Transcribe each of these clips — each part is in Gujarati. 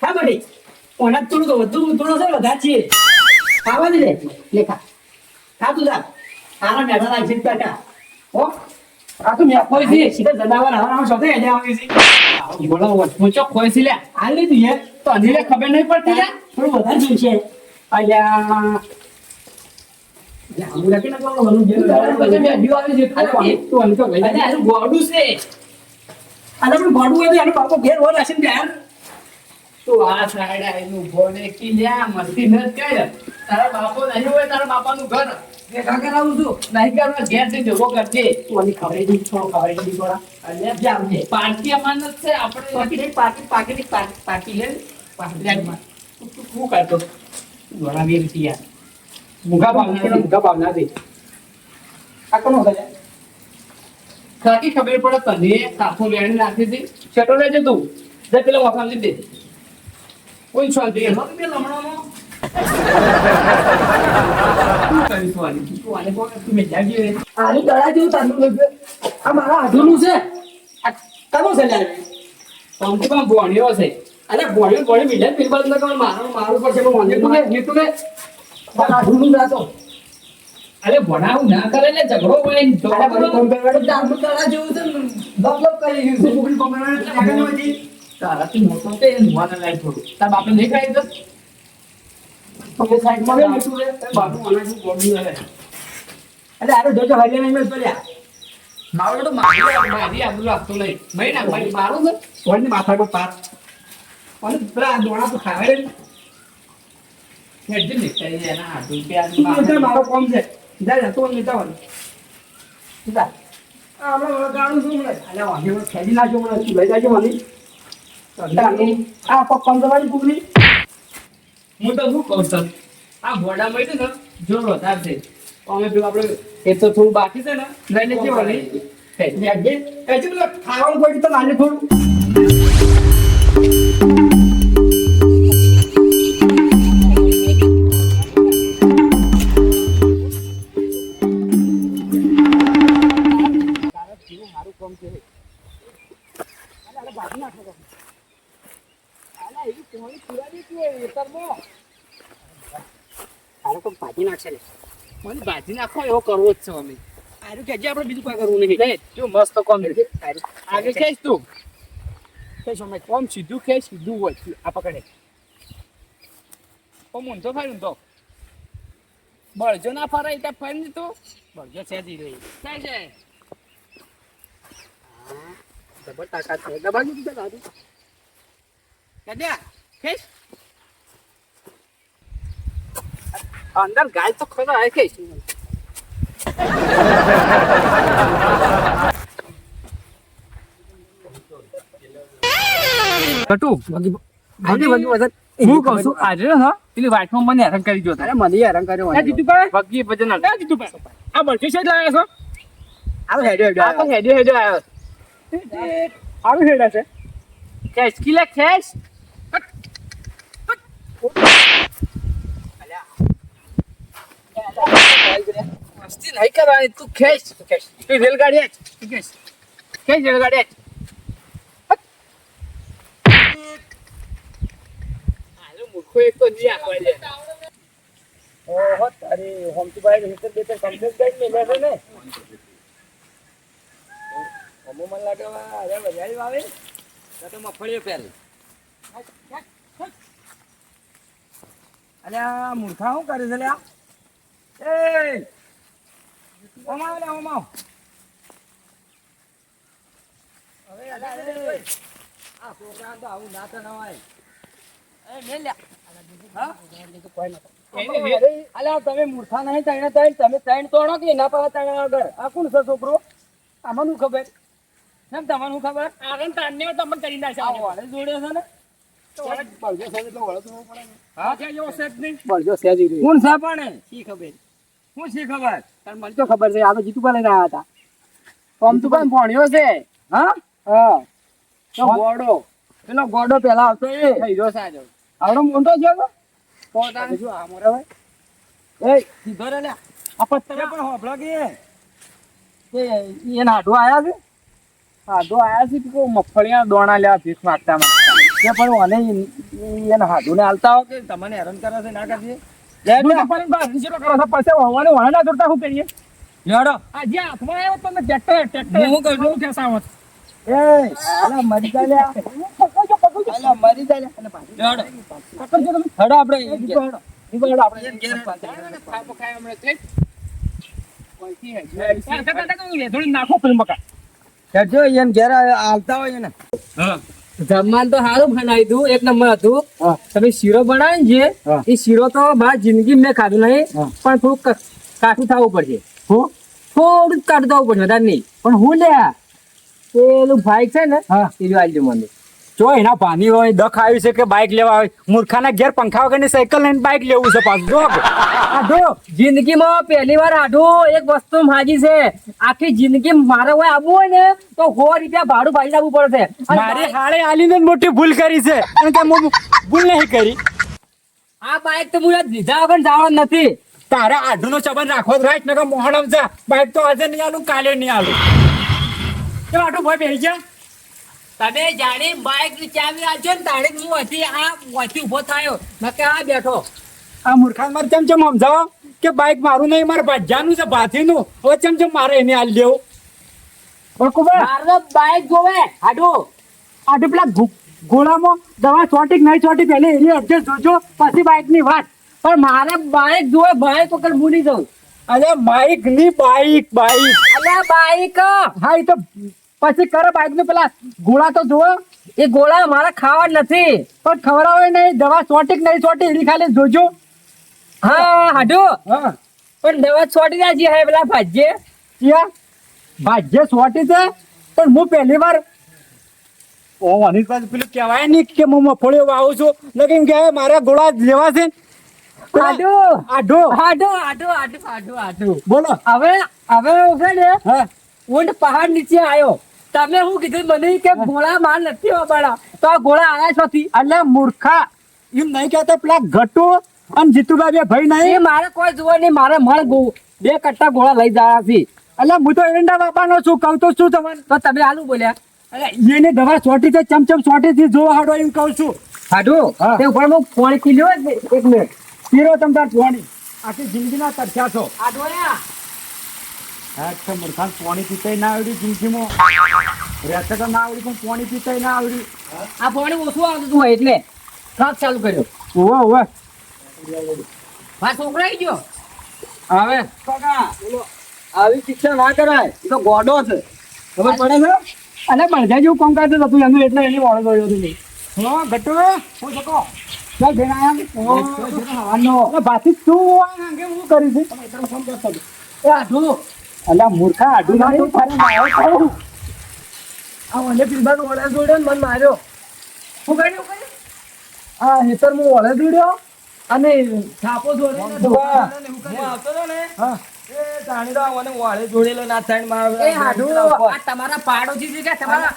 હા બડી ઓના થોડું તો વધુ થોડો છે વધારે છે ખાવા દે લેખા ખા તું જા આના મેઠા નાખી બેટા હો આ તો મેં કોઈ દી સીધા જનાવર હવાના શોધે એને આવી છે બોલો મુચો કોઈ સી લે હાલ લે તું તો અધીરે ખબર નહીં પડતી લે થોડું વધારે જીવ છે અલ્યા આમુડા કે ના બોલો વનું જે પછી મે જીવ આવી છે તો અંતો ગઈ અરે આ ગોડું છે આને પણ ગોડું હોય તો આનો બાપો ઘેર હોય રાશન બેન તો આ સાઈડ આઈનું ભોને કી લ્યા મસ્તી ન કર તારા બાપો નહીં હોય તારા બાપાનું ઘર એ કાકા આવું છું નહીં કરવા ઘેર થી જવો કરજે તો આની ખબર દી છો ખબર દી બોલા અને જામ છે પાર્ટી અમાનત છે આપણે પાર્ટી લે પાર્ટી હું કરતો બોલા વીર યાર મુગા ભાવના દે આ કોનો છે કાકી ખબર પડે તને કાફો લેણી નાખી દે છેટો લેજે તું જે પેલા વખાણ લીધે કોઈ છોલ દે હો બે લમણાનો કરી સોની તું આને કોણ તું મે જાગી આની તળા જેવું તારું આ મારા આધુનું છે આ કનો છે લે પંપ પણ ભોણ્યો છે અરે ભોણ્યો મિલે પીરબાદ ન કર મારું પછી તું ને આધુનું જાતો અરે ભણાવું ના કરે એટલે ઝઘડો હોય ને જોડા બરો કોમ્પ્યુટર જામુ તળા જેવું છે ડબલ કરી યુઝ ગૂગલ કોમ્પ્યુટર આગળ વધી તારા તું મોટો તે નવાના લાઈક થોડું તાર બાપને નહીં ખાઈ દસ તમે સાઈડ માં લે તું રે બાપુ આના શું બોડી રહે અરે આરો જોજો હરિયાણા માં પડ્યા મારો તો મારી આબુ લાગતો નહીં ભાઈ ના ભાઈ મારું છે કોઈને માથા પર પાર અને પેલા દોણા તો ખાવે રે હેડ ને કઈ એના હાથ રૂપિયા મારો કોમ છે જા તો લેતા હોય જા આમાં ગાણું શું મળે અલે વાંધો ખેડી નાખજો મને લઈ જાજો મને આ પપ્પા તમારી પૂરી હું તો શું કહું છું આ ઘોડા મળ્યું ને જો વધાર છે અમે પેલું આપણે એ તો થોડું બાકી છે ને લઈને જવાની ખાવાનું કોઈ તો નાને થોડું ભાજી નાખો એવો કરવો જ છે અમે આરું કે આપણે બીજું કોઈ કરવું નહીં જો મસ્ત કોમ છે આગળ કહીશ તું કહીશ અમે કોમ સીધું કે સીધું હોય આ પકડે કોમ ઊંધો ફાડ્યું તો બળજો ના ફરાય ત્યાં ફરી તું બળજો સેજી રહી ક્યાં છે ડબલ તાકાત છે ડબલ નું કીધું દાદુ કદ્યા કહીશ અંદર ગાય તો ખરો આવે કહીશ કટુ હું કહું છું આજે પેલી વાઇટમાં મને હેરાન કરી જો અરે મને હેરાન કર્યો વગી ભજન આ બળકે છે લાવ્યા છો આ હેડ્યો આવ્યો આરું હેડા છે કેશ કિલે કેશ મસ્તી નહીં કરવાની તું ખેંચ તું રેલગાડી ખેંચ રેલગાડી મૂર્ખો એક તો જી આપવા છે ઓહો તારી હોમતીભાઈ હિતર બેતર કમ્પ્લીટ કરી મેલે છે ને અમો મન લાગે અરે વધારી આવે તો મફળીઓ પહેલ અલ્યા મૂર્ખા શું કરે છે લ્યા એ ઓમાવ લે ઓમાવ હવે આ છોકરા તો આવું ના તો નવાય એ લે લે હા કોઈ નતો અલ્યા તમે મૂર્ખા નહીં તમે ત્રણ તોડો કે ના પાવા ત્રણ આગળ આ કોણ છે છોકરો આમાં ખબર એમ તમને ખબર આગળ તાન્ય તમને કરી નાખે વાળે જોડે છે ને તો વાળે બળજો છે એટલે વળતો પડે હા કે જો સેજ નહીં બળજો સેજી રે કોણ છે પણ શી ખબર હું શી ખબર તને મને તો ખબર છે આ તો જીતુબા લઈને આવ્યા હતા કોમ તો પણ ભણ્યો છે હા હા તો ગોડો પેલો ગોડો પેલા આવતો એ હીરો સાજો આવડો મોટો છે તો તારે જો આ મોરે ભાઈ એ સીધો રે લે આ પત્તરે પણ હોબળો કે એ નાઢો આયા છે તો મગફળીના દોણા લેવા ભીખ માગતા કે પણ ઓને એને હાથુને હાલતા હો કે તમને હેરાન કરે છે ના કરજે તું તો પણ બહાર નીચેનો કરો છો, પછી વાળવાને વાળા ના જોડતા શું કરીએ? લેડો આ જે હાથમાં આવ્યો તો ને ટ્રેક્ટર હું કહું છું? ઠેસાવત. એ અલા મરી જા લે અલા મરી જા લે અને પાછી લેડો પકડજો તમે. હેડો આપણે હેડો આપણે. એને ઘેર થાપો ખાય હમણાં તે. કોઈથી હે. થોડી નાખો પેલું મકા. હેડજો એને ઘેર હાલતા હોય ને જમવાનું તો સારું બનાવી દઉં, એક નંબર હતું. હા. તમે શીરો બનાવ્યો ને હા. જે એ શીરો તો મારા જિંદગી મેં ખાધું નહીં, હા. પણ થોડું કાઠું થવું પડશે. હું થોડું જ કાઠું થવું પડશે, વધારે નહીં. પણ હું લ્યા પેલું બાઈક છે ને હા. એ જો આલજો મને. જો એના પાની હોય દખ આવ્યું છે કે બાઇક લેવા આવે, મૂર્ખાના ઘેર પંખા વગરની સાયકલ લઈને બાઇક લેવું છે પાછું. જો આ જો જિંદગીમાં પહેલી વાર આઢું એક વસ્તુ હાજી છે. આખી જિંદગી મારે હોય આવવું હોય ને તો 100 રૂપિયા ભાડું ભાડી આવવું પડશે. અને મારી હાળે આલીને જ મોટી ભૂલ કરી છે, અને કે હું ભૂલ નહીં કરી. આ બાઈક તો મુજબ લીધા વગર જવાનું નથી. તારે આઢુનો સંબંધ રાખવો જ રાઈટ, નકર મોહણમ છે. બાઇક તો આજે નહીં આલું, કાલે નહીં આલું. એ આઢું ભાઈ બેસી જા. તમે જાણી બાઈક ની ચાવી આલજો ને તારે હું હતી આ વચ્ચે ઉભો થયો નકે આ બેઠો. આ મૂર્ખાને મારે ચમ ચમ સમજાવો કે બાઇક મારું નહીં, મારે ભાજ્યાનું છે, ભાથીનું. હવે ચમ ચમ મારે એને આલી દેવું. બકુબા મારો બાઈક જોવે હાડું. આઢું પેલા ગોળામાં દવા ચોટી કે નહીં ચોટી પહેલે એની અડજસ્ટ જોજો, પછી બાઇકની વાત. પણ મારે બાઈક જોવે, બાઈક વગર ભૂલી જાઉં. અરે બાઇક ની બાઇક બાઇક અલ્યા બાઈક હા, એ તો પછી કરે બાઇક નું. પેલા ગોળા તો જુઓ, એ ગોળા મારે ખાવા નથી. પણ ખવડાવે નહીં, દવા ચોટી કે નહીં ચોટી એની ખાલી જોજો. હા હાડું હા પણ દવા છોડી નાખી હે પેલા ભાજ્ય. ક્યાં ભાગ્ય ચોટી છે, પણ હું પહેલી વાર ઓની પાસે પેલું કહેવાય નહીં કે હું મફળીઓ વાવું છું, લેકિન કે મારા ગોળા લેવા છે. હાડું આઢો હાડું હાડું હાડું હાડું હાડું. બોલો. હવે હવે છે ને હા ઊંટ પહાડ નીચે આવ્યો. તમે શું કીધું મને કે ગોળા માર નથી વાપરવા, તો આ ગોળા આયા છોથી. એટલે મૂર્ખા એમ નહીં કહેતા, પેલા ગટુ અને જીતુબા બે ભાઈ એ નહીં. મારે કોઈ જોવા નહીં, મારે મળ 2 કટ્ટા ગોળા લઈ જવા છે. એટલે હું તો એરંડા બાપાનો છું, કહું તો શું તમારે. તો તમે આલુ બોલ્યા એટલે એને દવા ચોટી છે, ચમચમ ચોટી થી જોવા હાડો એમ કહું છું. હાડું હા. તે ઉપર હું ફોન ખીલ્યો જ ને, 1 મિનિટ. પીરો તમ તાર પોણી આખી જિંદગીના તરસ્યા છો. આ જોયા હા તો મૂર્ખાન પોણી પીતાય ના આવડ્યું જિંદગીમાં. રહેતા તો ના આવડ્યું, પણ પોણી પીતાય ના આવડ્યું. આ પાણી ઓછું આવતું હોય એટલે ટ્રક ચાલુ કર્યો. ઓવે ઓવે હા છોકરાઈ ગયો. હવે કાકા આવી શિક્ષા ના કરાય, એ તો ગોડો છે ખબર પડે છે. અને બળજા જેવું કામ કરતું હતું એનું, એટલે એની વાળો ગયો હતું નહીં. હા ગટુ હું શકો ચાલ બેન આયા બાથી તું હોય અંગે હું કરી છે. ફોન કરતો હતો. એ હાડું અલા મૂર્ખા આઢું ના તું તારે મારો કહું. આ મને પીલબાનો ઓળા જોડ્યો ને મને માર્યો. શું કર્યું? આ હેતર હું વળે દોડ્યો અને છાપો જોડે હું આવતો હતો ને હા એ જાણી દો મને વાળે જોડેલો ના થાય ને મારા એ હાડું આ તમારા પાડોશી છે કે તમારા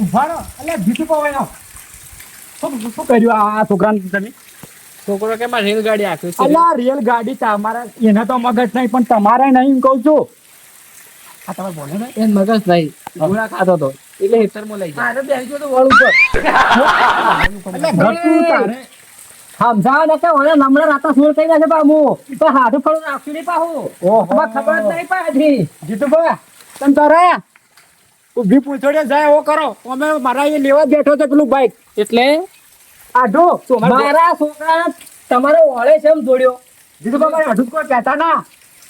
ઉભા રહો. એટલે જીતું પવાય શું કર્યું આ છોકરાને તમે? છોકરો કે મારે રેલગાડી આખી છે. અલા રેલ ગાડી તમારા એને તો મગજ નહીં, પણ તમારે નહીં કહું છું. આ તમે બોલો ને એન મગજ નહીં, ગોળા ખાતો તો એટલે હેતરમાં લઈ જાય. આરે બેસી ગયો તો વળ ઉપર. એટલે ઘટતું તારે સમજાવ ને કે ઓલા નમણા રાતા સુર થઈ જશે પામુ તો હાથું ફળું રાખશું નહીં પાહું. ઓહો. તમારે ખબર જ નહીં પાછી. જીતુભાઈ તમે તારે ઊભી પૂછોડે જાય એવો કરો. અમે મારા એ લેવા જ બેઠો છે પેલું બાઈક. એટલે આઢું મારા છોકરા તમારો ઓળે છે એમ જોડ્યો. જીતુભાઈ મારે આઢું કોઈ કહેતા ના,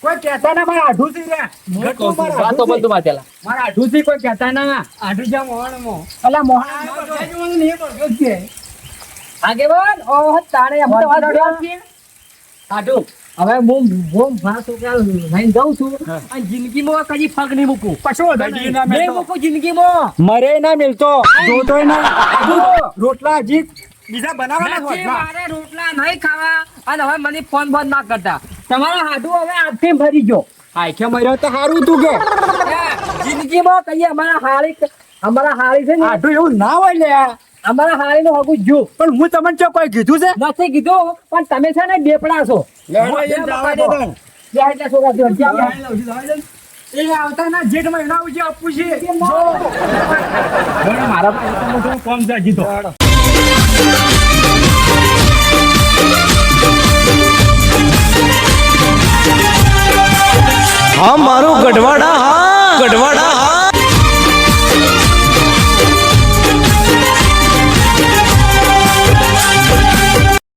કોઈ કહેતા ના. મારે આઢું થી રે ઘટતું મારે આઢું વાતો થી. બધું માં પેલા મારે આઢું થી કોઈ કહેતા ના. આઠું જ્યાં મોહણમાં અલા મોહન આગેવાન ઓહ તાણે અમે તો વાત જોયા છીએ. હાડું હવે હું મારા છોકરા લઈને જાઉં છું અને જિંદગીમાં કદી પગ નહીં મૂકું. કશો નહીં મૂકું જિંદગીમાં. મરે ના મિલતો જોતોય ના. આઢું. રોટલા હજી બીજા બનાવવાના જ નથી, હોય. મારે રોટલા નહીં ખાવા અને હવે મને ફોન બંધ ના કરતા. તમારા હાડું હવે આજથી ભરી ગયો. આખે મર્યો તો સારું તું કે જિંદગીમાં કહીએ અમારા હારી છે ને આઢું એવું ના હોય લે. અમારા હારી નું હગું જો પણ હું તમને ચો કોઈ કીધું છે? નથી કીધું પણ તમે છે ને બેપડા છો. લેડો એ જવા દે તને. ત્યાં એટલા છોકરા થયો. ત્યાં એ આવતા ના જેઠ મહિના ઉજે આપું છે. મારા મારા પાસે કોમ છે હજી તો. લેડો. હા મારું ગઢવાડા હા